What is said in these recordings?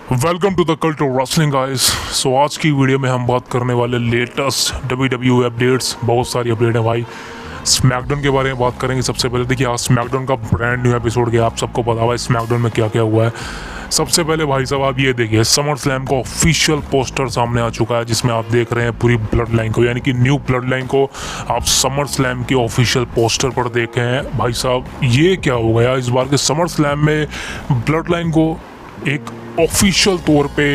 Welcome to the cult of wrestling guys. So आज की video में हम बात करने वाले लेटेस्ट WWE अपडेट्स। बहुत सारी अपडेट है भाई। स्मैकडाउन के बारे में बात करेंगे। सबसे पहले देखिए, आज स्मैकडाउन का ब्रांड न्यू एपिसोड गया। आप सबको पता हुआ स्मैकडाउन में क्या क्या हुआ है। सबसे पहले भाई साहब आप ये देखिए, समर स्लैम का ऑफिशियल पोस्टर सामने आ चुका है, जिसमें आप देख रहे हैं पूरी ब्लड लाइन को, यानी कि न्यू ब्लड लाइन को आप समर स्लैम के ऑफिशियल पोस्टर पर देखे हैं। भाई साहब ये क्या हो गया, इस बार के समर स्लैम में ब्लड लाइन को एक ऑफिशियल तौर पे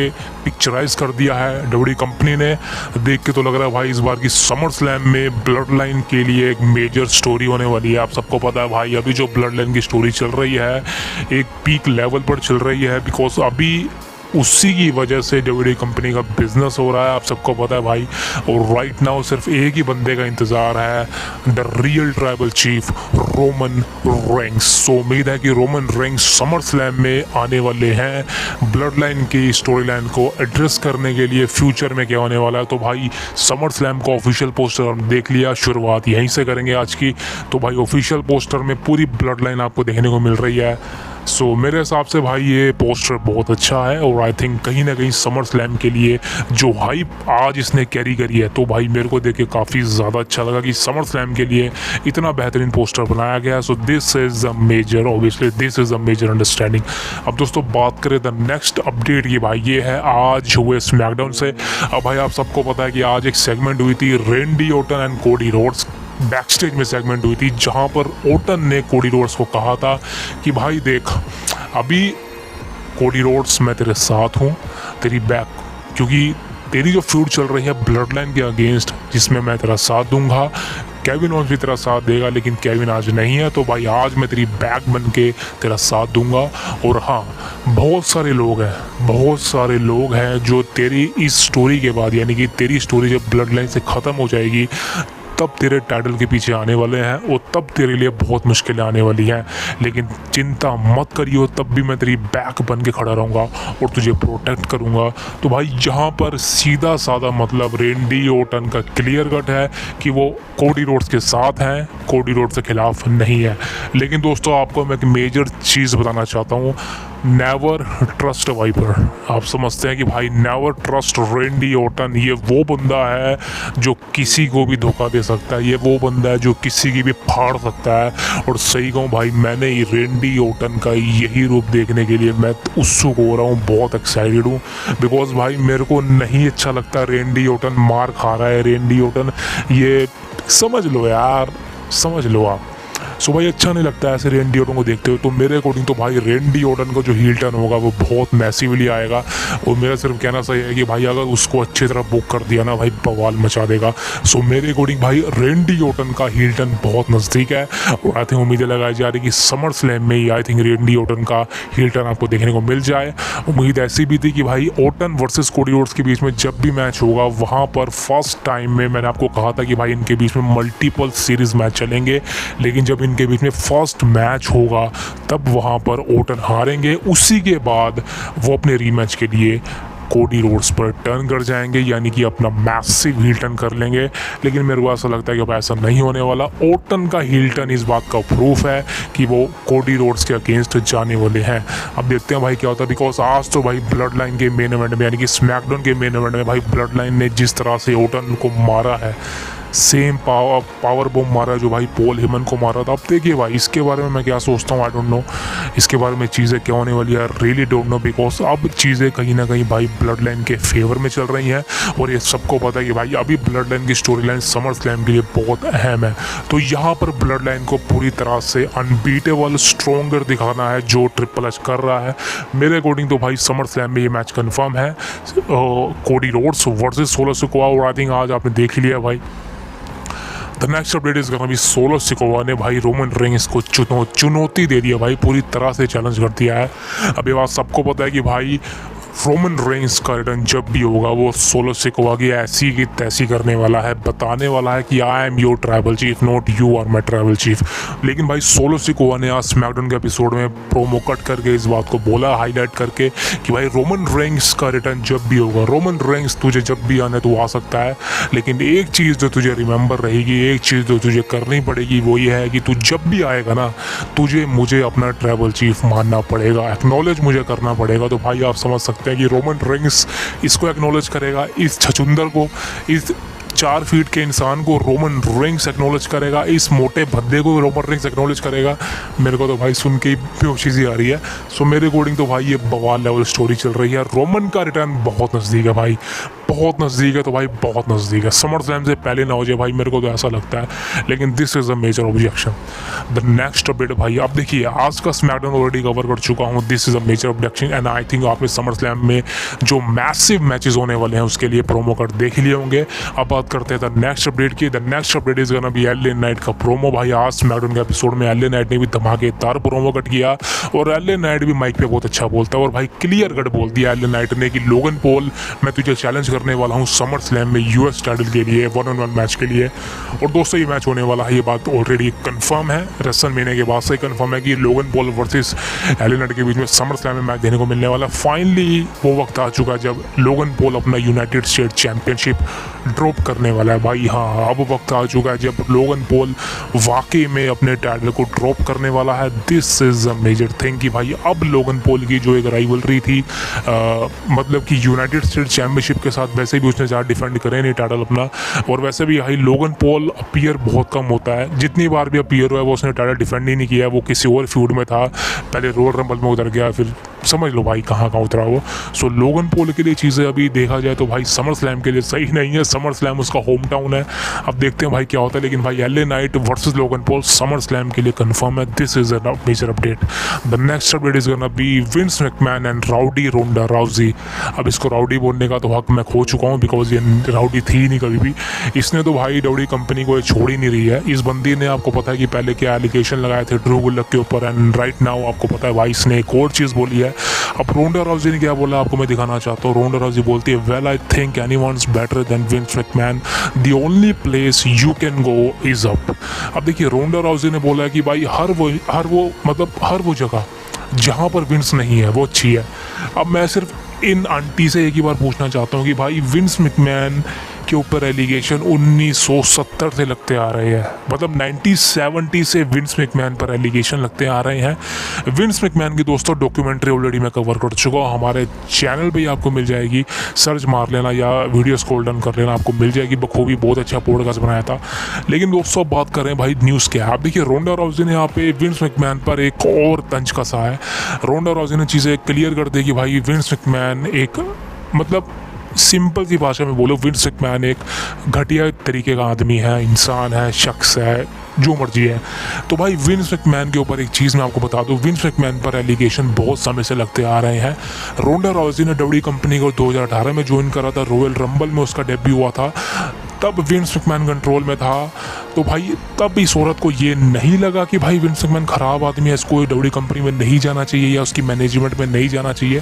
पिक्चराइज कर दिया है डब्ल्यूडी कंपनी ने। देख के तो लग रहा है भाई इस बार की समर स्लैम में ब्लड लाइन के लिए एक मेजर स्टोरी होने वाली है। आप सबको पता है भाई, अभी जो ब्लड लाइन की स्टोरी चल रही है एक पीक लेवल पर चल रही है, बिकॉज अभी उसी की वजह से डब्ल्यूडी कंपनी का बिजनेस हो रहा है। आप सबको पता है भाई। और राइट नाउ सिर्फ एक ही बंदे का इंतज़ार है, the real tribal chief Roman Reigns. So उम्मीद है कि रोमन रेंस समर स्लैम में आने वाले हैं ब्लड लाइन की स्टोरी लाइन को एड्रेस करने के लिए। फ्यूचर में क्या होने वाला है, तो भाई समर स्लैम का ऑफिशियल पोस्टर हम देख लिया। शुरुआत यहीं से करेंगे आज की। तो भाई ऑफिशियल पोस्टर में पूरी ब्लड लाइन आपको देखने को मिल रही है। सो मेरे हिसाब से भाई ये पोस्टर बहुत अच्छा है, और आई थिंक कहीं ना कहीं समर स्लैम के लिए जो हाइप आज इसने कैरी करी है, तो भाई मेरे को देख के काफ़ी ज़्यादा अच्छा लगा कि समर स्लैम के लिए इतना बेहतरीन पोस्टर बनाया गया। So this is a major, obviously this is a major understanding. अब दोस्तों बात करें द नेक्स्ट अपडेट की, भाई ये है आज हुए स्मैकडाउन से। अब भाई आप सबको पता है कि आज एक सेगमेंट हुई थी रेंडी ओटन एंड कोडी रोड्स बैकस्टेज में सेगमेंट हुई थी, जहां पर ओटन ने कोडी रोड्स को कहा था कि भाई देख, अभी कोडी रोड्स मैं तेरे साथ हूँ, तेरी बैक, क्योंकि तेरी जो फ्यूड चल रही है ब्लड लाइन के अगेंस्ट, जिसमें मैं तेरा साथ दूंगा। केविन ओवेंस भी तेरा साथ देगा, लेकिन केविन आज नहीं है, तो भाई आज मैं तेरी बैक बन के तेरा साथ दूंगा। और हाँ, बहुत सारे लोग हैं जो तेरी इस स्टोरी के बाद, यानी कि तेरी स्टोरी जब ब्लड लाइन से ख़त्म हो जाएगी, तब तेरे टाइटल के पीछे आने वाले हैं, और तब तेरे लिए बहुत मुश्किलें आने वाली हैं। लेकिन चिंता मत करियो, तब भी मैं तेरी बैक बन के खड़ा रहूँगा और तुझे प्रोटेक्ट करूँगा। तो भाई यहाँ पर सीधा साधा मतलब रेंडी ओटन का क्लियर कट है कि वो कोडी रोड्स के साथ हैं, कोडी रोड्स के खिलाफ नहीं है। लेकिन दोस्तों आपको मैं एक मेजर चीज़ बताना चाहता हूँ, नेवर ट्रस्ट वाइपर। आप समझते हैं कि भाई नेवर ट्रस्ट रेंडी ओटन। ये वो बंदा है जो किसी को भी धोखा दे सकता है, ये वो बंदा है जो किसी की भी फाड़ सकता है। और सही कहूँ भाई, मैंने रेंडी ओटन का यही रूप देखने के लिए मैं उत्सुक हो रहा हूँ, बहुत एक्साइटेड हूँ। बिकॉज भाई मेरे को नहीं अच्छा लगता रेंडी ओटन मार खा रहा है। रेंडी ओटन ये समझ लो यार, समझ लो आप। सो भाई अच्छा नहीं लगता ऐसे रेंडी ओटन को देखते हुए। तो मेरे अकॉर्डिंग तो भाई रेंडी ओटन का जो हील टर्न होगा वो बहुत मैसिवली आएगा। और मेरा सिर्फ कहना सही है कि भाई अगर उसको अच्छी तरह बुक कर दिया ना भाई, बवाल मचा देगा। सो मेरे अकॉर्डिंग भाई रेंडी ओटन का हील टर्न बहुत नज़दीक है, और आई थिंक उम्मीदें लगाई जा रही कि समर स्लैम में ही आई थिंक रेंडी ओटन का हील टर्न आपको देखने को मिल जाए। उम्मीद ऐसी भी थी कि भाई ओटन वर्सेस कोडी रोड्स के बीच में जब भी मैच होगा, वहाँ पर फर्स्ट टाइम में मैंने आपको कहा था कि भाई इनके बीच में मल्टीपल सीरीज मैच चलेंगे, लेकिन जब इनके बीच में फर्स्ट मैच होगा तब वहां पर ओटन हारेंगे। उसी के बाद वो अपने रीमैच के लिए कोडी रोड्स पर टर्न कर जाएंगे, यानी कि अपना मैसिव हील टर्न कर लेंगे। लेकिन मेरे को ऐसा लगता है कि अब ऐसा नहीं होने वाला। ओटन का हील टर्न इस बात का प्रूफ है कि वो कोडी रोड्स के अगेंस्ट जाने वाले हैं। अब देखते हैं भाई क्या होता है, बिकॉज आज तो भाई ब्लड लाइन के मेन इवेंट में, यानी कि स्मैकडाउन के मेन इवेंट में भाई ब्लड लाइन ने जिस तरह से ओटन को मारा है, सेम पावर बॉम्ब मारा जो भाई पॉल हेमन को मारा था। अब देखिए भाई इसके बारे में मैं क्या सोचता हूँ, आई डोंट नो इसके बारे में चीज़ें क्या होने वाली है, रियली डोंट नो। बिकॉज अब चीज़ें कहीं ना कहीं भाई ब्लड लाइन के फेवर में चल रही हैं, और ये सबको पता है कि भाई अभी ब्लड लाइन की स्टोरी लाइन समर स्लैम के लिए बहुत अहम है। तो यहाँ पर ब्लड लाइन को पूरी तरह से अनबीटेबल स्ट्रोंगर दिखाना है जो ट्रिपल एच कर रहा है। मेरे अकॉर्डिंग तो भाई समर स्लैम में ये मैच कन्फर्म है, कोडी रोड्स वर्सेस सोलो सिकोवा। और आई थिंक आज आपने देख ही लिया भाई, the next update is gonna B solo Sikoa ने भाई रोमन रेंस को चुनौती दे दिया भाई, पूरी तरह से चैलेंज कर दिया है। अब ये बात सबको पता है कि भाई रोमन रेंस का रिटर्न जब भी होगा वो सोलो सिकोवा की ऐसी की तैसी करने वाला है, बताने वाला है कि I am your tribal chief, not you are my tribal chief. लेकिन भाई सोलो सिकोवा ने आज स्मैकडाउन के एपिसोड में प्रोमो कट करके इस बात को बोला, हाईलाइट करके कि भाई रोमन रेंस का रिटर्न जब भी होगा, रोमन रेंस तुझे जब भी आने तो आ सकता है, लेकिन एक चीज़ जो तुझे रिमेंबर रहेगी, एक चीज़ जो तुझे करनी पड़ेगी वो ये है कि तू जब भी आएगा ना, तुझे मुझे अपना ट्राइबल चीफ मानना पड़ेगा, एक्नॉलेज मुझे करना पड़ेगा। तो भाई आप समझ सकते सकते हैं कि रोमन रेंस इसको एक्नॉलेज करेगा, इस छछुंदर को, इस 4 फीट के इंसान को रोमन रेंस एक्नॉलेज करेगा, इस मोटे भद्दे को रोमन रेंस एक्नॉलेज करेगा। मेरे को तो भाई सुन के ही बेहोशी सी आ रही है। सो मेरे अकॉर्डिंग तो भाई ये बवाल लेवल स्टोरी चल रही है। रोमन का रिटर्न बहुत नज़दीक है भाई, बहुत नज़दीक है, तो भाई बहुत नज़दीक है। समर स्लैम से पहले ना हो जाए भाई, मेरे को तो ऐसा लगता है। लेकिन this is a major objection. The next update भाई, आप देखिए आज का स्मैकडाउन ऑलरेडी कवर कर चुका हूँ। This is a major objection and I think आपने समर स्लैम में जो मैसिव मैचेस होने वाले हैं उसके लिए प्रोमो कार्ड देख ही लिए होंगे। अब बात करते हैं द नेक्स्ट अपडेट की। The next update is gonna B LA night का प्रोमो। भाई आज स्मैकडाउन के एपिसोड में एलए नाइट ने भी धमाकेदार प्रोमो कट किया और एलए नाइट भी माइक पे बहुत अच्छा बोलता है और भाई क्लियर कट बोल दिया एलए नाइट ने कि लोगन पॉल मैं तुझे चैलेंज करने वाला हूँ समर स्लैम में यूएस टाइटल के लिए 1-on-1 मैच के लिए। और दोस्तों ये मैच होने वाला है, ये बात ऑलरेडी कंफर्म है। रेसलमेनिया के बाद से कंफर्म है कि Logan Paul versus LA night के बीच में समर स्लैम में मैच देने को मिलने वाला। फाइनली वो वक्त आ चुका है जब लोगन पॉल अपना यूनाइटेड स्टेट चैंपियनशिप ड्रॉप करने वाला है। भाई हाँ, अब वक्त आ चुका है जब लोगन पॉल वाकई में अपने टाइटल को ड्रॉप करने वाला है। This is a major thing कि भाई अब लोगन पॉल की जो एक राइवलरी थी मतलब कि यूनाइटेड स्टेट चैंपियनशिप के साथ वैसे भी उसने ज़्यादा डिफेंड करे नहीं टाइटल अपना, और वैसे भी भाई लोगन पॉल अपीयर बहुत कम होता है। जितनी बार भी अपीयर हुआ है वो उसने टाइटल डिफेंड ही नहीं किया। वो किसी और फ्यूड में था, पहले रॉयल रंबल में उतर गया, फिर समझ लो भाई कहाँ कहाँ उतरा वो। सो लोगन पॉल के लिए चीज़ें अभी देखा जाए तो भाई समर स्लैम के लिए सही नहीं है। समर स्लैम उसका होम टाउन है, अब देखते हैं भाई क्या होता है। लेकिन भाई LA Knight versus Logan Paul SummerSlam के लिए कंफर्म है। This is a major update. The next update is gonna be Vince McMahon and Rowdy Ronda Rousey. अब इसको राउडी बोलने का तो हक मैं खो चुका हूँ बिकॉज ये राउडी थी नहीं कभी भी। इसने तो भाई डब्ल्यूडब्ल्यूई कंपनी को छोड़ ही नहीं रही है। इस बंदी ने आपको पता है कि पहले क्या एलिगेशन लगाए थे ड्रू गुल्लक के ऊपर एंड राइट नाउ आपको पता है भाई इसने एक और चीज़ बोली है। अब रोंडा राउजी ने क्या बोला आपको मैं दिखाना चाहता हूँ। रोंडा राउजी बोलती है well I think anyone's better than Vince McMahon, the only place you can go is up. अब देखिए रोंडा राउजी ने बोला है कि भाई हर वो जगह जहाँ पर विंस नहीं है वो अच्छी है। अब मैं सिर्फ इन आंटी से एक ही बार पूछना चाहता हूँ कि भाई विंस मैकमैन के ऊपर एलिगेशन 1970 से लगते आ रहे हैं, मतलब 1970 से विंस मैकमैन पर एलिगेशन लगते आ रहे हैं। विंस मैकमैन की दोस्तों डॉक्यूमेंट्री ऑलरेडी मैं कवर कर चुका हूँ, हमारे चैनल पे आपको मिल जाएगी, सर्च मार लेना या वीडियो स्क्रॉल डाउन कर लेना, आपको मिल जाएगी बखूबी। बहुत अच्छा पॉडकास्ट बनाया था। लेकिन दोस्तों अब बात करें भाई न्यूज़ क्या है। आप देखिए रोंडा राउजी ने यहाँ पे विंस मैकमैन पर एक और तंज कसा है। रोंडा राउजी ने चीज़ें क्लियर कर दी कि भाई विंस मैकमैन एक मतलब सिंपल सी भाषा में बोलो विंस मैकमैन एक घटिया तरीके का आदमी है, इंसान है, शख्स है, जो मर्जी है। तो भाई विंस मैकमैन के ऊपर एक चीज़ मैं आपको बता दूं, विंस मैकमैन पर एलिगेशन बहुत समय से लगते आ रहे हैं। रोंडा राउजी ने डब्ल्यूडब्ल्यूई कंपनी को 2018 में ज्वाइन करा था, रॉयल रंबल में उसका डेब्यू हुआ था, तब विंस मैकमैन कंट्रोल में था। तो भाई तब इस औरत को ये नहीं लगा कि भाई विंस मैकमैन ख़राब आदमी है, इसको डब्ल्यूडब्ल्यूई कंपनी में नहीं जाना चाहिए या उसकी मैनेजमेंट में नहीं जाना चाहिए।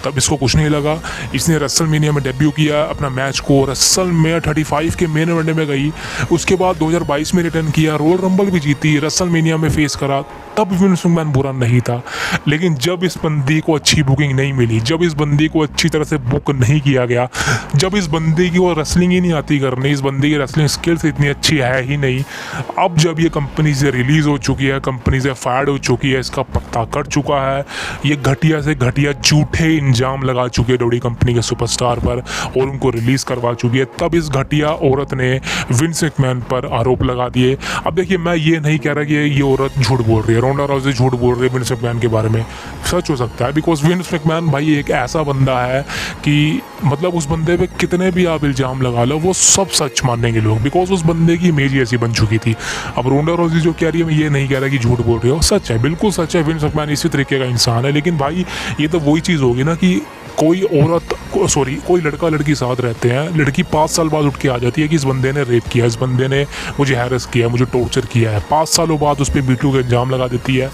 तब इसको कुछ नहीं लगा। इसने रेसलमेनिया में डेब्यू किया अपना मैच को, रेसलमेनिया 35 के मेन इवेंट में गई। उसके बाद 2022 में रिटर्न किया, रॉयल रंबल भी जीती, रेसलमेनिया में फेस करा। तब विंस मैकमैन बुरा नहीं था। लेकिन जब इस बंदी को अच्छी बुकिंग नहीं मिली, जब इस बंदी को अच्छी तरह से बुक नहीं किया गया, जब इस बंदी की वो रेसलिंग ही नहीं आती करने, इस बंदी की रेसलिंग स्किल्स इतनी अच्छी है ही नहीं, अब जब ये कंपनी से रिलीज़ हो चुकी है, कंपनी से फायर्ड हो चुकी है, इसका पत्ता कट चुका है, ये घटिया से घटिया झूठे इंजाम लगा चुकी है डब्ल्यूडब्ल्यूई कंपनी के सुपरस्टार पर और उनको रिलीज़ करवा चुकी है, तब इस घटिया औरत ने विंस मैकमैन पर आरोप लगा दिए। अब देखिए मैं ये नहीं कह रहा कि ये औरत झूठ बोल रही है, रोंडा राउजी झूठ बोल रही है विंस मैकमैन के बारे में, सच हो सकता है बिकॉज विंस मैकमैन भाई एक ऐसा बंदा है कि मतलब उस बंदे पे कितने भी आप इल्ज़ाम लगा लो वो सब सच मानेंगे लोग, बिकॉज उस बंदे की इमेज ऐसी बन चुकी थी। अब रोंडा राउजी जो कह रही है मैं ये नहीं कह रहा कि झूठ बोल रही हो, सच है, बिल्कुल सच है, विंस मैकमैन इसी तरीके का इंसान है। लेकिन भाई ये तो वही चीज़ होगी ना कि कोई कोई लड़का लड़की साथ रहते हैं, लड़की 5 साल बाद उठ के आ जाती है कि इस बंदे ने रेप किया, इस बंदे ने मुझे हैरेस किया, मुझे टॉर्चर किया है, 5 सालों बाद उस पर बीटू का इल्ज़ाम लगा देती है।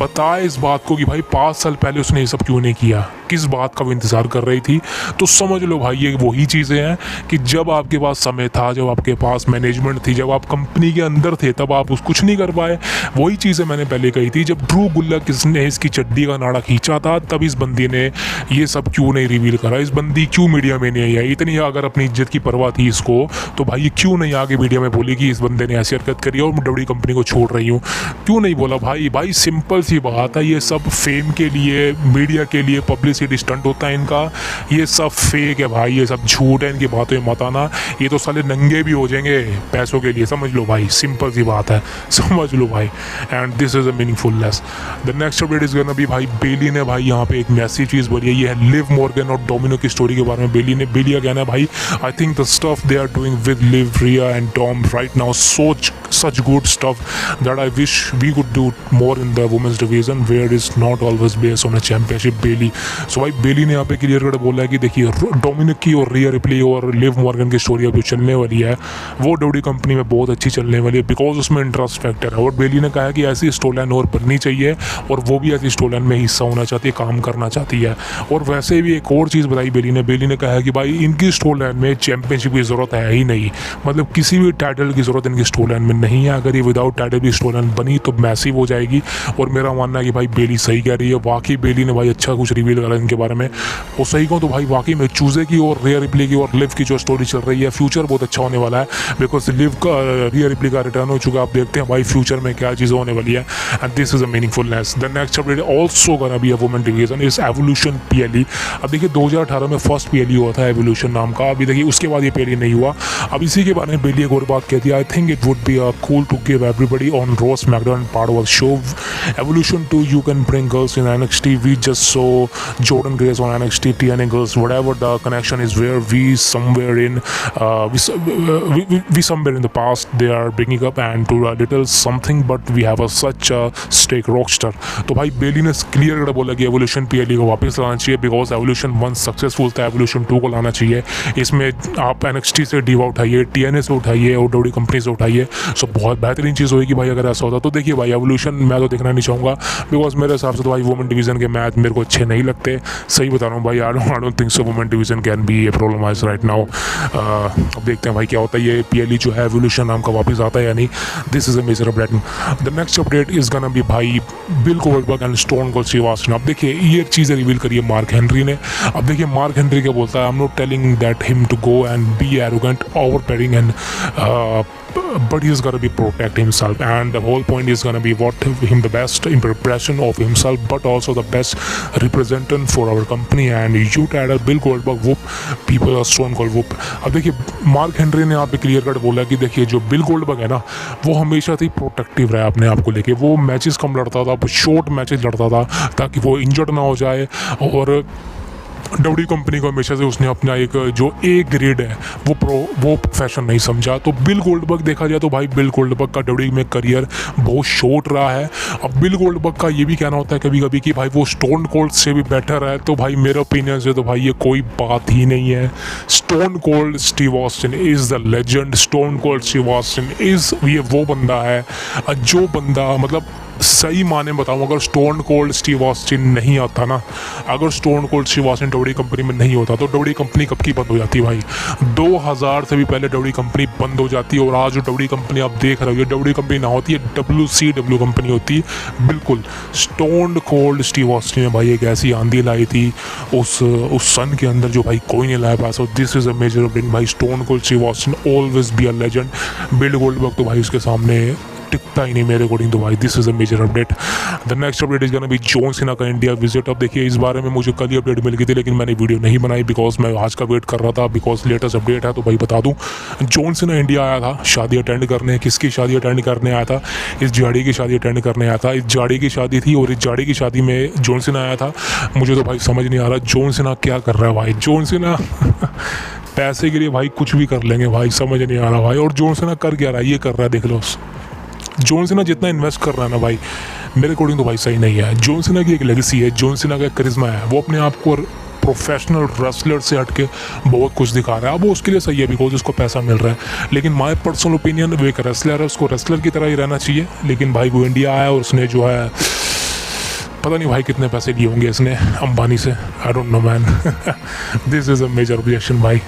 बताए इस बात को कि भाई 5 साल पहले उसने ये सब क्यों नहीं किया, किस बात का वो इंतज़ार कर रही थी। तो समझ लो भाई ये वही चीज़ें हैं कि जब आपके पास समय था, जब आपके पास मैनेजमेंट थी, जब आप कंपनी के अंदर थे, तब आप कुछ नहीं कर पाए। वही चीज़ें मैंने पहले कही थी, जब ड्रू गुल्लक ने इसकी चड्डी का नाड़ा खींचा था तब इस बंदी ने ये सब क्यों नहीं रिवील करा, इस बंदी क्यों मीडिया में नहीं आई। इतनी अगर अपनी इज्जत की परवाह थी इसको तो भाई ये क्यों नहीं आगे मीडिया में बोली कि इस बंदे ने ऐसी हरकत करी और मैं डब्ल्यूडब्ल्यूई कंपनी को छोड़ रही हूँ, क्यों नहीं बोला भाई। सिंपल सी बात है, ये सब फेम के लिए, मीडिया के लिए, पब्लिसिटी सीट स्टंट होता है इनका, ये सब फेक है भाई, ये सब झूठ है, इनकी बातों में मत आना। ये तो साले नंगे भी हो जाएंगे पैसों के लिए, समझ लो भाई, सिंपल सी बात है, समझ लो भाई। And this is a meaningfulness. The next update is gonna be भाई बेली ने भाई यहाँ पे एक मैसी चीज़ बोली है, ये है लिव मॉर्गन और डोमिनो की स्टोरी के बारे में। बेली का कहना है भाई, I think the stuff they are doing with Liv, Rhea and Dom right now such good stuff that I wish we could do more in the women's division where it's not always based on a championship। बेली, सो भाई बेली ने यहाँ पे clear cut बोला है कि देखिए Dominic की और रिया रिप्ली और लिव मॉर्गन की स्टोरी अभी चलने वाली है, वो डब्ल्यू कंपनी में बहुत अच्छी चलने वाली है बिकॉज उसमें इंटरेस्ट फैक्टर है। और बेली ने कहा है कि ऐसी स्टोरी लाइन और बननी चाहिए और वो भी ऐसी स्टोरी लाइन में हिस्सा होना चाहती है, काम करना चाहती है। और वैसे भी एक और चीज़ बताई बेली ने कहा है कि भाई इनकी स्टोरी लाइन में चैंपियनशिप की ज़रूरत है ही नहीं, मतलब किसी भी टाइटल की ज़रूरत इनकी स्टोरी लाइन में नहीं है। अगर ये विदाउट टाइटल की स्टोरी लाइन बनी तो मैसिव हो जाएगी। और मेरा मानना है कि भाई बेली सही कह रही है, वाकई बेली ने भाई अच्छा कुछ रिवील करा इनके बारे में। और सही कहूँ तो भाई वाकई में चूजे की और रिया रिप्ली की और लिव की जो स्टोरी चल रही है, फ्यूचर बहुत अच्छा होने वाला है बिकॉज लिव का रिया रिप्ली का रिटर्न हो चुका है। आप देखते हैं भाई फ्यूचर में क्या चीज़ें होने वाली है and this is a meaningfulness. The next update also gonna be a women division is evolution PLE। अब देखिए 2018 में फर्स्ट PLE हुआ था एवोल्यूशन नाम का, अभी देखिए उसके बाद ये PLE नहीं हुआ। अब इसी के बारे में बेली एक और बात कहती है, आई think it would B cool to give everybody on Raw, SmackDown part of the show Evolution 2 you can bring girls in NXT। we just saw Jordan Grace on NXT, TNA girls, whatever the connection is, where we somewhere in we somewhere in the past they are bringing up and to a little something but we have a such a stake rockstar। तो भाई बेली ने clear कर बोला कि evolution PLE को वापस लाना चाहिए बिकॉज एवोल्यूशन 1 सक्सेसफुल था, एवोल्यूशन 2 को लाना चाहिए। इसमें आप NXT से डिवा उठाइए, TNA से उठाइए और डब्ल्यू कंपनी से उठाइए, सो बहुत बेहतरीन चीज़ होगी भाई अगर ऐसा होता। तो देखिए भाई एवोल्यूशन मैं तो देखना नहीं चाहूँगा बिकॉज मेरे हिसाब से तो भाई वुमेन डिवीज़न के मैच मेरे को अच्छे नहीं लगते, सही बता रहा हूँ भाई। I don't think so women division can be a problemize right now. अब देखते हैं भाई क्या होता है, ये PLE जो है एवोल्यूशन नाम का वापस आता है या नहीं। This is a major update. The next update is gonna be भाई Bill Goldberg and Stone Cold Steve Austin. अब देखिए ये चीज़ें रिवील करी है मार्क हेनरी ने। अब देखिए मार्क हेनरी क्या बोलता है, I am not telling that him to go and be arrogant overbearing and but he's got to be protect himself and the whole point is going to be what him the best impression of himself but also the best representative for our company and you title Bill Goldberg whoop people are Stone Cold whoop। अब देखिए mark Henry ने यहाँ पे clear cut बोला कि देखिए जो bill Goldberg है ना वो हमेशा से प्रोटेक्टिव रहा अपने आप को लेके, वो मैचेस कम लड़ता था, वो शॉर्ट मैचेस लड़ता था ताकि वो इंजर्ड ना हो जाए। और डब्ल्यू कंपनी को हमेशा से उसने अपना एक जो A ग्रेड है वो प्रोफेशन नहीं समझा। तो बिल गोल्डबर्ग देखा जाए तो भाई बिल गोल्डबर्ग का डब्ल्यू में करियर बहुत शॉर्ट रहा है। अब बिल गोल्डबर्ग का ये भी कहना होता है कभी कभी कि भाई वो स्टोन कोल्ड से भी बेटर है, तो भाई मेरे ओपिनियन से तो भाई ये कोई बात ही नहीं है। Stone Cold Steve Austin is the legend. Stone Cold Steve Austin is ये वो बंदा है जो बंदा मतलब सही माने बताऊँ, अगर स्टोन कोल्ड स्टीव ऑस्टिन नहीं आता ना, अगर stone Cold Steve Austin W company में नहीं होता तो डब्ल्यू कंपनी कब की बंद हो जाती भाई। 2000 से भी पहले डब्ल्यू कंपनी बंद हो जाती है। और आज जो डब्ल्यू कंपनी आप देख रहे हो ये डब्ल्यू कंपनी ना होती है, WCW कंपनी होती बिल्कुल। स्टोन कोल्ड स्टीव ऑस्टिन ने भाई एक ऐसी आंधी लाई थी उस सन के अंदर जो भाई कोई नहीं लाया पास। और this is a major update भाई, Stone Cold Steve Austin always be a legend. Bill Goldberg तो भाई उसके सामने टिकता ही नहीं मेरे अकॉर्डिंग तो भाई। This is a major update. The next update is gonna be John Cena का इंडिया विजिट। अब देखिए इस बारे में मुझे कल ही अपडेट मिल गई थी लेकिन मैंने वीडियो नहीं बनाई बिकॉज मैं आज का वेट कर रहा था बिकॉज लेटेस्ट अपडेट है। तो भाई बता दूं जॉन सीना इंडिया आया था शादी अटेंड करने। किसकी शादी अटेंड करने आया था? इस जाड़ी की शादी अटेंड करने आया था। इस जाड़ी की शादी थी और इस जाड़ी की शादी में जॉन सीना आया था। मुझे तो भाई समझ नहीं आ रहा जॉन सीना क्या कर रहा है भाई। जॉन सीना पैसे के लिए भाई कुछ भी कर लेंगे भाई, समझ नहीं आ रहा भाई। और जॉन सीना कर क्या रहा है, ये कर रहा है देख लो। जॉन सीना जितना इन्वेस्ट कर रहा है ना भाई मेरे अकॉर्डिंग तो भाई सही नहीं है। जॉन सीना की एक लेगेसी है, जॉन सीना का एक करिश्मा है, वो अपने आप को प्रोफेशनल रेसलर से हटके बहुत कुछ दिखा रहा है। अब वो उसके लिए सही है बिकॉज उसको पैसा मिल रहा है, लेकिन माय पर्सनल ओपिनियन वो एक रेसलर है, उसको रेसलर की तरह ही रहना चाहिए। लेकिन भाई वो इंडिया आया और उसने जो है पता नहीं भाई कितने पैसे लिए होंगे इसने अंबानी से, I don't know man. This is a major objection भाई।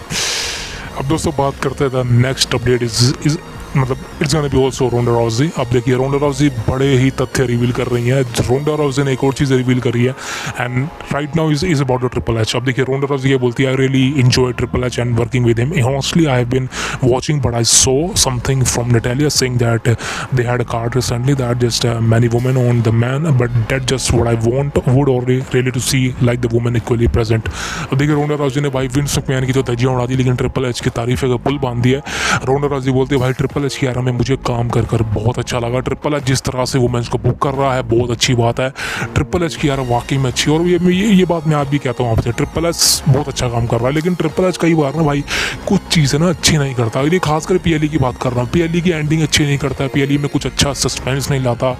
अब दोस्तों बात करते हैं नेक्स्ट अपडेट इज मतलब it's gonna be also Ronda Rousey. अब देखिए रोंडा राउजी बड़े ही तथ्य रिवील कर रही है। रोंडा राउजी ने एक और चीज़ रिवील करी है and right now is about the triple H. अब देखिए रोंडा राउजी ये बोलती है I really enjoy triple H and working with him. Honestly I have been watching but I saw something from Natalia saying that they had a card recently that just many women on the man but that just what I would really to see like the women equally present। अब देखिए Ronda राउजी ने भाई Vince McMahon की तो धज्जियां उड़ा दी लेकिन triple H की तारीफ का पुल बांध दिया। रोंडा राउजी बोलते भाई ट्रिपल एच की यार में मुझे काम कर कर बहुत अच्छा लगा। ट्रिपल एच जिस तरह से वुमेन्स को बुक कर रहा है बहुत अच्छी बात है। ट्रिपल एच की यार वाकई में अच्छी और ये बात मैं आप भी कहता हूँ आपसे ट्रिपल एच बहुत अच्छा काम कर रहा है लेकिन ट्रिपल एच कई बार ना भाई कुछ चीज़ें ना अच्छी नहीं करता। ये खासकर पीएलई की बात कर रहा हूँ। पीएलई की एंडिंग अच्छी नहीं करता है। पीएलई में कुछ अच्छा सस्पेंस नहीं लाता,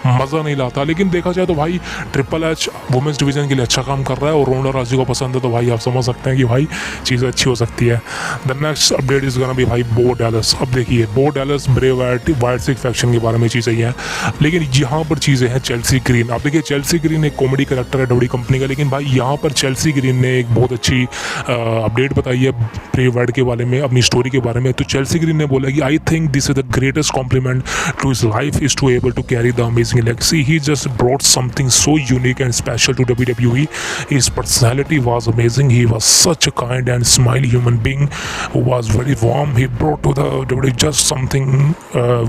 मज़ा नहीं लाता। लेकिन देखा जाए तो भाई ट्रिपल एच वुमेन्स डिवीज़न के लिए अच्छा काम कर रहा है और रोंडा राउजी को पसंद है तो भाई आप समझ सकते हैं कि भाई चीज़ें अच्छी हो सकती है। The next update is gonna be भाई बो डैलस। अब देखिए बो डैलस ब्रे वाइट सिक फैक्शन के बारे में चीज़ें हैं लेकिन यहाँ पर चीज़ें हैं चेल्सी ग्रीन। अब देखिए चेल्सी ग्रीन एक कॉमेडी कैरेक्टर है डब्ल्यू कंपनी का लेकिन भाई यहाँ पर चेल्सी ग्रीन ने एक बहुत अच्छी अपडेट बताई है ब्रे वाइट के बारे में, अपनी स्टोरी के बारे में। तो चेल्सी ग्रीन ने बोला कि I think this is the greatest compliment to his life is to able to carry the amazing legacy. He just brought something so unique and special to WWE। His personality was amazing. He was such a kind and smiley human being who was very warm. He brought to the WWE just something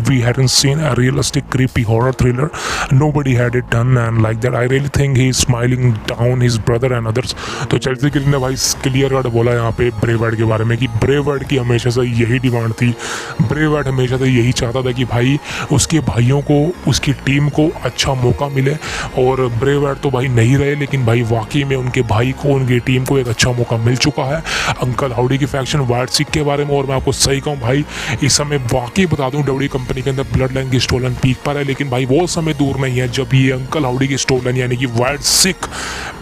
we hadn't seen, a realistic creepy horror thriller. Nobody had it done and like that. I really think he is smiling down his brother and others। तो Chelsea green ने भाई clear cut बोला यहाँ पे Bray Wyatt के बारे में कि ब्रे वाइट की हमेशा से यही डिमांड थी। ब्रे वाइट हमेशा से यही चाहता था कि भाई उसके भाइयों को उसकी टीम को अच्छा मौका मिले और ब्रे वाइट तो भाई नहीं रहे लेकिन भाई वाकई में उनके भाई को उनकी टीम को एक अच्छा मौका मिल चुका है। अंकल हाउडी की फैक्शन वाइट सिक के बारे में और मैं आपको सही कहूँ भाई इस समय वाकई बता दूँ डब्ल्यू कंपनी के अंदर ब्लड लाइन की स्टोर लाइन पीक पर है लेकिन भाई वो समय दूर नहीं है जब ये अंकल हाउडी की स्टोर लाइन यानी कि वाइट सिक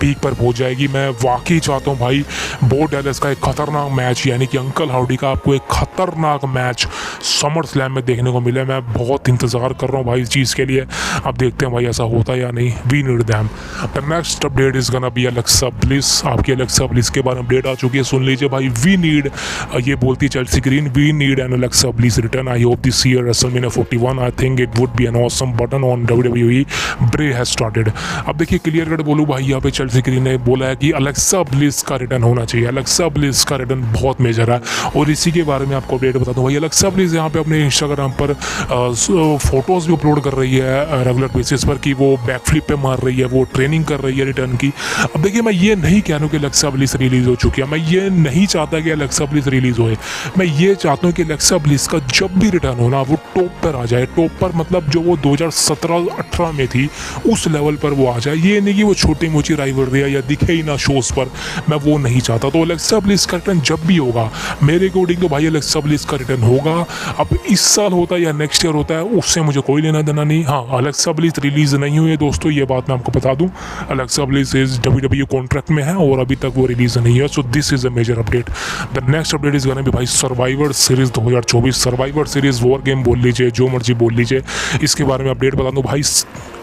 पीक पर पहुंच जाएगी। मैं वाकई चाहता हूं भाई बो डैलस का एक खतरनाक मैच यानी कि अंकल हाउडी का आपको एक खतरनाक मैच समर स्लैम में देखने को मिले। मैं बहुत इंतज़ार कर रहा हूं भाई इस चीज़ के लिए। अब देखते हैं भाई ऐसा होता है या नहीं। We need them. The next update is gonna be Alexa Bliss. आपकी अलेक्सा ब्लिस के बारे में अपडेट आ चुकी है, सुन लीजिए भाई। वी नीड, ये बोलती Chelsea Green, we need an Alexa Bliss return. I hope this year WrestleMania 41 I think it would be an awesome button on WWE। Bray has started. अब देखिए क्लियर कट बोलूँ भाई यहाँ पे चेल्सी ग्रीन ने बोला है कि अलेक्सा ब्लिस का रिटर्न होना चाहिए। अलेक्सा ब्लिस का रिटर्न बहुत मेजर है और इसी के बारे में आपको अपडेट बता दूँ भाई। अलेक्सा ब्लिस यहाँ पे अपने इंस्टाग्राम पर फोटोज़ भी अपलोड कर रही है रेगुलर बेसिस पर कि वो बैकफ्लिप पे मार रही है, वो ट्रेनिंग कर रही है रिटर्न की। अब देखिए मैं ये नहीं कह रहा हूँ कि अलेक्सा ब्लिस रिलीज़ हो चुकी है, मैं ये नहीं चाहता कि अलेक्सा ब्लिस रिलीज़ होए। मैं ये चाहता हूँ कि अलेक्सा ब्लिस का जब भी रिटर्न हो ना वो टॉप पर आ जाए। टॉप पर मतलब जो वो 2017-18 में थी उस लेवल पर वो आ जाए। ये नहीं कि वो छोटी मोटी राइवलरी है या दिखे ही ना शोज़ पर, मैं वो नहीं चाहता। तो अलेक्सा ब्लिस का रिटर्न जब भी होगा मेरे अकॉर्डिंग तो भाई अलेक्सा ब्लिस का रिटर्न होगा। अब इस साल होता है या नेक्स्ट ईयर होता है उससे मुझे कोई लेना देना नहीं। हाँ, अलेक्सा ब्लिस रिलीज़ नहीं हुई है दोस्तों, ये बात मैं आपको बता दूं। Alexa Bliss is WWE contract में है और अभी तक वो रिलीज़ नहीं है। So this is a major update. The next update is gonna be भाई Survivor Series 2024। Survivor Series war game बोल लीजिए, जो मर्जी बोल लीजिए, इसके बारे में अपडेट बता दूँ भाई।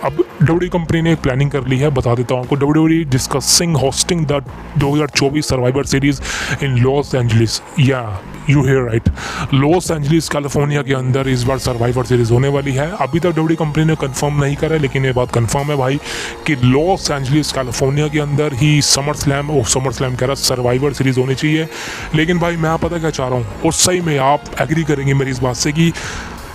अब WWE कंपनी ने प्लानिंग कर ली है, बता देता हूँ आपको। WWE discussing hosting the 2024 Survivor Series in Los Angeles. Yeah you hear right, Los Angeles California के अंदर इस बार सर्वाइवर सीरीज़ होने वाली है। अभी तक WWE कंपनी ने कंफर्म नहीं करा है लेकिन ये बात कंफर्म है भाई कि लॉस एंजलिस कैलिफोर्निया के अंदर ही समर स्लैम कह रहा सर्वाइवर सीरीज़ होनी चाहिए। लेकिन भाई मैं पता क्या चाह रहा हूँ और सही में आप एग्री करेंगे मेरी इस बात से कि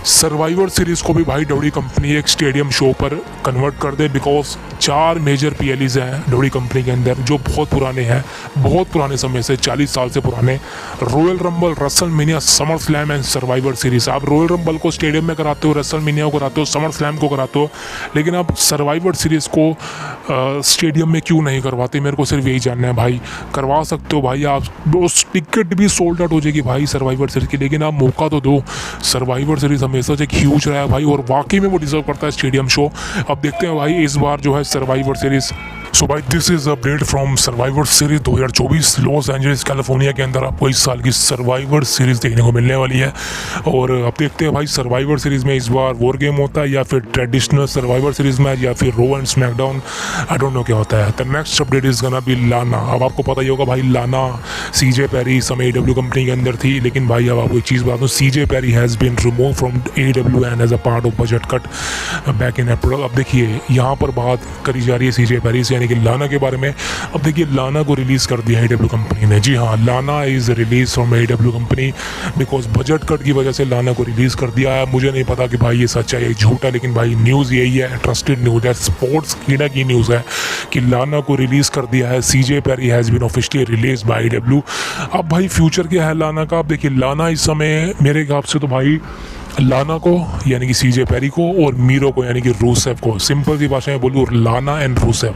सर्वाइवर सीरीज़ को भी भाई WWE कंपनी एक स्टेडियम शो पर कन्वर्ट कर दे। बिकॉज 4 मेजर PLEs हैं WWE कंपनी के अंदर जो बहुत पुराने हैं, बहुत पुराने समय से, 40 साल से पुराने। Royal rumble, WrestleMania, summer slam and survivor series. आप रॉयल रंबल को स्टेडियम में कराते हो, रेसलमेनिया को कराते हो, समर स्लैम को कराते हो, लेकिन आप सर्वाइवर सीरीज़ को स्टेडियम में क्यों नहीं करवाते? मेरे को सिर्फ यही जानना है भाई। करवा सकते हो भाई आप, उस टिकट भी सोल्ड आउट हो जाएगी भाई सर्वाइवर सीरीज़ की, लेकिन आप मौका तो दो। सर्वाइवर सीरीज़ हमेशा से ह्यूज रहा है भाई और वाकई में वो डिजर्व करता है स्टेडियम शो। अब देखते हैं भाई इस बार जो है सर्वाइवर सीरीज़ सो भाई this is update from survivor series 2024 loss Angeles California के अंदर आपको इस साल की सर्वाइवर सीरीज देखने को मिलने वाली है। और अब देखते हैं भाई सर्वाइवर सीरीज में इस बार वॉर गेम होता है या फिर ट्रेडिशनल सर्वाइवर सीरीज मैच या फिर Raw and SmackDown, I don't know क्या होता है। The next update is gonna be Lana. अब आपको पता ही होगा भाई लाना सीजे पैरी समय AEW कंपनी के अंदर थी, लेकिन भाई अब आपको एक चीज़ बता दूँ, CJ Perry has been remove from AEW and as a part of budget cut back in April. अब देखिए यहाँ पर बात करी जा रही है सीजे पैरी से यानी कि लाना के बारे में। अब देखिए लाना को रिलीज़ कर दिया AEW कंपनी ने। जी हाँ, लाना is release from AEW company because budget cut की वजह से लाना को रिलीज़ कर दिया है। मुझे नहीं पता कि भाई ये सच है या झूठ है, लेकिन भाई न्यूज़ यही है, ट्रस्टेड न्यूज़ है, स्पोर्ट्स कीड़ा की न्यूज़ है कि लाना को रिलीज़ कर दिया है। CJ Perry has been officially release by AEW। अब भाई फ्यूचर क्या है लाना का? अब देखिए लाना इस समय मेरे हिसाब से तो भाई लाना को यानी कि सीजे पैरी को और मीरो को यानी कि रूसेव को, सिंपल सी भाषा में बोलूँ, लाना एंड रूसेव,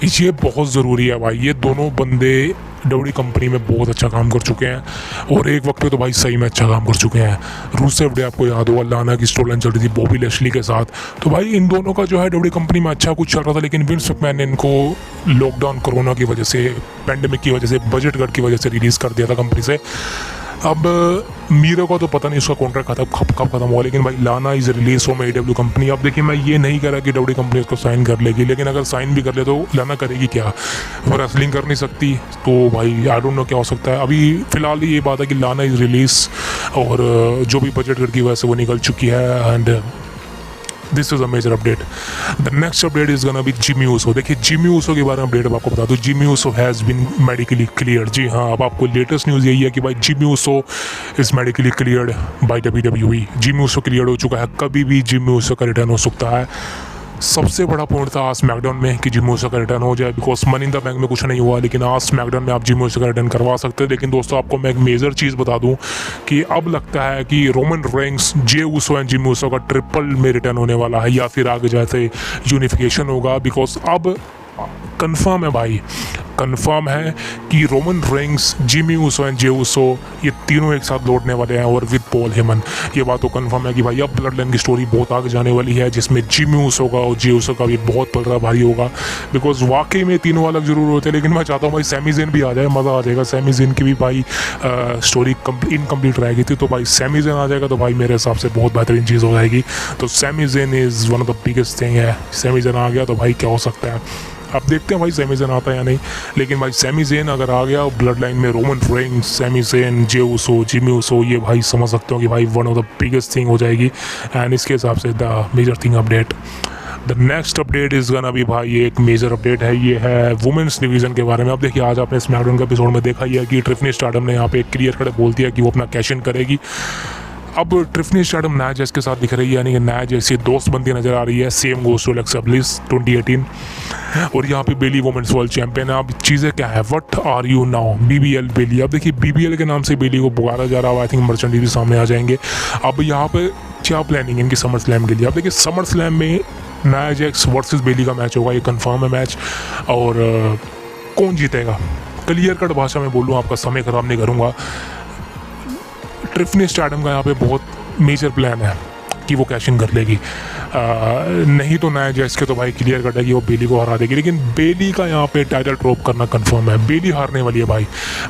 ये बहुत ज़रूरी है भाई। ये दोनों बंदे डब्ल्यूडब्ल्यूई कंपनी में बहुत अच्छा काम कर चुके हैं और एक वक्त पे तो भाई सही में अच्छा काम कर चुके हैं। रूसेव डे आपको याद होगा, लाना की स्टोरी चल रही थी बॉबी लैशली के साथ, तो भाई इन दोनों का जो है डब्ल्यूडब्ल्यूई कंपनी में अच्छा कुछ चल रहा था, लेकिन विंस मैकमैन ने इनको लॉकडाउन कोरोना की वजह से, पैंडेमिक की वजह से, बजट कट की वजह से रिलीज़ कर दिया था कंपनी से। अब मीरो का तो पता नहीं उसका कॉन्ट्रैक्ट कब खत्म हुआ, लेकिन भाई लाना is release from AEW company. अब देखिए मैं ये नहीं कह रहा कि डब्ल्यूडब्ल्यूई कंपनी उसको साइन कर लेगी, लेकिन अगर साइन भी कर ले तो लाना करेगी क्या? वो रेसलिंग कर नहीं सकती, तो भाई आई डोंट नो क्या हो सकता है। अभी फ़िलहाल ये बात है कि लाना इज़ रिलीज और जो भी बजट कट की वजह से वो निकल चुकी है and this is a major update. The next update is gonna be Jimmy Uso. देखिए जिमी ऊसो के बारे में अपडेट आपको बता दूं, Jimmy Uso has been medically cleared. जी हाँ, अब आपको लेटेस्ट न्यूज़ यही है कि भाई Jimmy Uso is medically cleared by WWE। Jimmy Uso clear हो चुका है, कभी भी जिमी ऊसो का रिटर्न हो सकता है। सबसे बड़ा पॉइंट था आज स्मैकडाउन में कि जिमी ऊसो का रिटर्न हो जाए, because money in the bank में कुछ नहीं हुआ, लेकिन आज स्मैकडाउन में आप जिमी ऊसो का रिटर्न करवा सकते हैं। लेकिन दोस्तों आपको मैं एक मेजर चीज़ बता दूं कि अब लगता है कि Roman Reigns, Jey Uso and Jimmy Uso का ट्रिपल में रिटर्न होने वाला है या फिर आगे जाते यूनिफिकेशन होगा, बिकॉज अब कंफर्म है भाई, कंफर्म है कि Roman Reigns, Jimmy Uso and Jey Uso ये तीनों एक साथ लौटने वाले हैं और विद पॉल हेमन। ये बात तो कंफर्म है कि भाई अब ब्लड लाइन की स्टोरी बहुत आगे जाने वाली है, जिसमें जिमी ऊसो का और जे ऊसो का भी बहुत पलड़ा भारी होगा, बिकॉज वाकई में तीनों अलग जरूर होते हैं। लेकिन मैं चाहता हूँ भाई सैमी ज़ेन भी आ जाए, मज़ा आ जाएगा। सैमी ज़ेन की भी भाई स्टोरी इनकम्प्लीट रह गई थी, तो भाई सैमी ज़ेन आ जाएगा तो भाई मेरे हिसाब से बहुत बेहतरीन चीज़ हो जाएगी। तो Sami Zayn is one of the biggest thing है। सैमी ज़ेन आ गया तो भाई क्या हो सकता है, अब देखते हैं भाई सैमी ज़ेन आता है या नहीं। लेकिन भाई सैमी ज़ेन अगर आ गया ब्लड लाइन में, Roman Reigns, Sami Zayn, Jey Uso, Jimmy Uso, ये भाई समझ सकते हो कि भाई one of the biggest thing हो जाएगी। एंड इसके हिसाब से the major thing update, the next update is gonna भी भाई एक मेजर अपडेट है, ये है वुमेंस डिवीज़न के बारे में। अब देखिए आज आपने स्मैकडाउन के एपिसोड में देखा ही है कि ट्रिफनी स्टारडम ने यहाँ पे क्लियर कट बोल दिया कि वो अपना कैश इन करेगी। अब ट्रिफनी स्टारडम नाया जैस के साथ दिख रही है, यानी कि नाया जैसी दोस्त बनती नजर आ रही है। Same goes to Alexa Bliss 2018 और यहाँ पे बेली वुमेन्स वर्ल्ड चैंपियन है। अब चीज़ें क्या है, what are you now BBL Bayley. अब देखिए BBL के नाम से बेली को पुकारा जा रहा है, आई थिंक मर्चेंडाइज भी सामने आ जाएंगे। अब यहाँ पे क्या प्लानिंग है इनकी समर स्लैम के लिए? अब देखिए समर स्लैम में नाया जैक्स वर्सेस बेली का मैच होगा, ये कन्फर्म है मैच। और कौन जीतेगा, क्लियर कट भाषा में बोलूँ, आपका समय खराब नहीं करूँगा, ट्रिफनी स्टारडम का यहाँ पे बहुत मेजर प्लान है कि वो कैश इन कर लेगी। नहीं तो नाया जैस के तो भाई क्लियर कट है कि वो बेली को हरा देगी, लेकिन बेली का यहाँ पे टाइटल ड्रॉप करना कंफर्म है। बेली हारने वाली है भाई,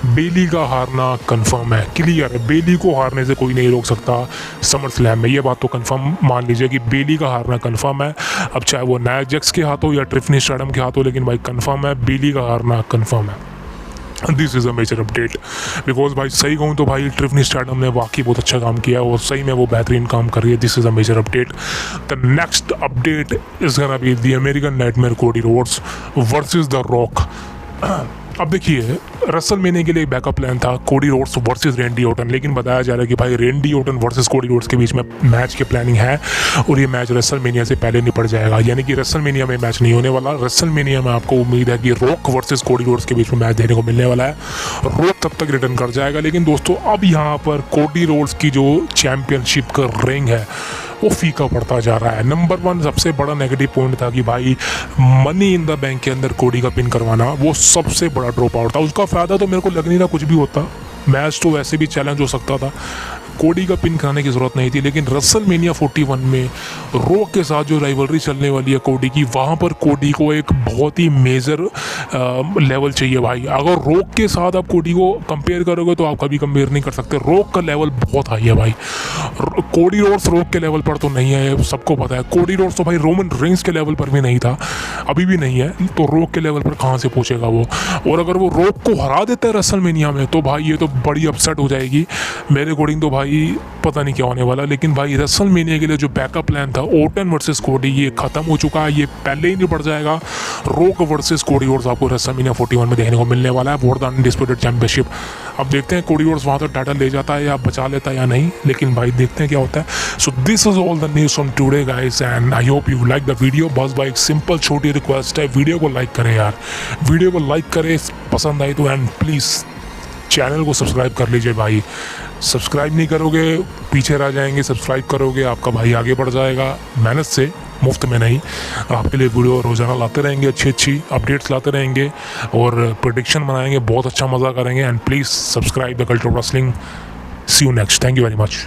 बेली का हारना कंफर्म है, क्लियर है। बेली को हारने से कोई नहीं रोक सकता समर स्लैम में, ये बात तो कंफर्म मान लीजिए कि बेली का हारना कंफर्म है। अब चाहे वो नाया जैक्स के हाथों या ट्रिफनी स्टारडम के हाथों, लेकिन भाई कंफर्म है बेली का हारना कंफर्म है। This is a major update because भाई सही कहूँ तो भाई ट्रिफनी स्टारडम ने वाकई बहुत अच्छा काम किया और सही में वो बेहतरीन काम कर रही है। This is a major update. The next update is gonna be the American Nightmare Cody Rhodes versus the Rock. अब देखिए रेसलमेनिया के लिए एक बैकअप प्लान था कोडी रोड्स वर्सेस रेंडी ऑर्टन, लेकिन बताया जा रहा है कि भाई रेंडी ऑर्टन वर्सेस कोडी रोड्स के बीच में मैच की प्लानिंग है और ये मैच रेसलमेनिया से पहले निपट जाएगा, यानी कि रेसलमेनिया में मैच नहीं होने वाला। रेसलमेनिया में आपको उम्मीद है कि रॉक वर्सेस कोडी रोड्स के बीच में मैच देखने को मिलने वाला है। रॉक तब तक रिटर्न कर जाएगा, लेकिन दोस्तों अब यहाँ पर कोडी रोड्स की जो चैम्पियनशिप का रिंग है वो फीका पड़ता जा रहा है। नंबर 1 सबसे बड़ा नेगेटिव पॉइंट था कि भाई मनी इन द बैंक के अंदर कोडी का पिन करवाना वो सबसे बड़ा ड्रॉप आउट था। उसका फ़ायदा तो मेरे को लग नहीं रहा कुछ भी होता, मैच तो वैसे भी चैलेंज हो सकता था, कोडी का पिन कराने की ज़रूरत नहीं थी, लेकिन रसलमेनिया 41 में रॉक के साथ जो राइवलरी चलने वाली है कोडी की, वहाँ पर कोडी को एक बहुत ही मेजर लेवल चाहिए भाई। अगर रॉक के साथ आप कोडी को कंपेयर करोगे तो आप कभी कंपेयर नहीं कर सकते। रॉक का लेवल बहुत हाई है भाई। कोडी रोड्स रॉक के लेवल पर तो नहीं है, सबको पता है। कोडी रोड्स तो भाई रोमन रेंस के लेवल पर भी नहीं था, अभी भी नहीं है, तो रॉक के लेवल पर कहाँ से पूछेगा वो। और अगर वो रॉक को हरा देता है रसलमेनिया में तो भाई ये तो बड़ी अपसेट हो जाएगी मेरे अकॉर्डिंग। तो भाई पता नहीं क्या होने वाला, लेकिन भाई रसलमेनिया के लिए जो बैकअप प्लान था ओर्टन वर्सेस कोडी, ये खत्म हो चुका है, ये पहले ही नहीं पड़ जाएगा। रॉक वर्सेस कोडी रोड्स आपको रसलमेनिया 41 में देखने को मिलने वाला है, वॉर द अनडिस्प्यूटेड चैंपियनशिप। अब देखते हैं कोडी रोड्स वहाँ तो टाइटल ले जाता है या बचा लेता है या नहीं, लेकिन भाई देखते हैं क्या होता है। So this is all the news from today guys, and I hope you like the video. बस भाई एक सिंपल छोटी रिक्वेस्ट है, वीडियो को लाइक करें यार, वीडियो को लाइक करें पसंद आई तो, एंड प्लीज़ चैनल को सब्सक्राइब कर लीजिए भाई। सब्सक्राइब नहीं करोगे पीछे रह जाएंगे, सब्सक्राइब करोगे आपका भाई आगे बढ़ जाएगा, मेहनत से, मुफ्त में नहीं। आपके लिए वीडियो रोज़ाना लाते रहेंगे, अच्छी अच्छी अपडेट्स लाते रहेंगे और प्रेडिक्शन बनाएंगे, बहुत अच्छा मज़ा करेंगे। And please subscribe the culture of wrestling. See you next, thank you very much.